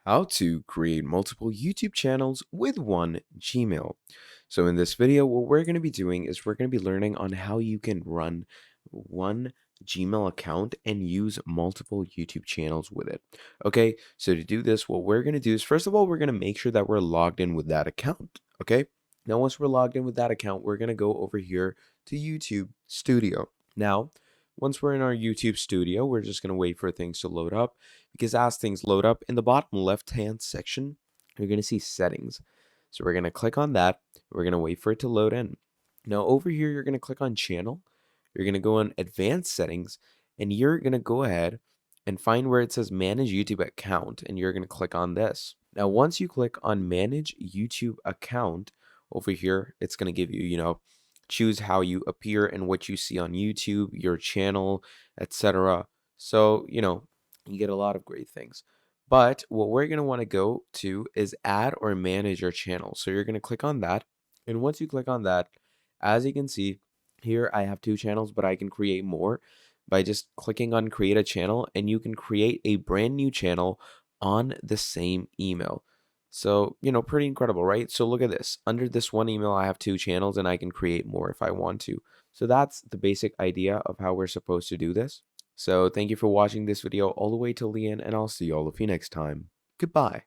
How to create multiple YouTube channels with one Gmail. So in this video, what we're going to be doing is we're going to be learning on how you can run one Gmail account and use multiple YouTube channels with it. Okay, so to do this, what we're going to do is first of all, we're going to make sure that we're logged in with that account. Okay, now once we're logged in with that account, we're going to go over here to YouTube Studio. Now, once we're in our YouTube Studio, we're just going to wait for things to load up because as things load up in the bottom left hand section, you're going to see settings. So we're going to click on that. We're going to wait for it to load in. Now over here, you're going to click on channel. You're going to go on advanced settings and you're going to go ahead and find where it says manage YouTube account and you're going to click on this. Now, once you click on manage YouTube account over here, it's going to give you, choose how you appear and what you see on YouTube, your channel, etc. So, you get a lot of great things. But what we're going to want to go to is add or manage your channel. So you're going to click on that. And once you click on that, as you can see here, I have two channels, but I can create more by just clicking on create a channel, and you can create a brand new channel on the same email. So, pretty incredible, right? So look at this. Under this one email, I have two channels and I can create more if I want to. So that's the basic idea of how we're supposed to do this. So thank you for watching this video all the way till the end, and I'll see all of you next time. Goodbye.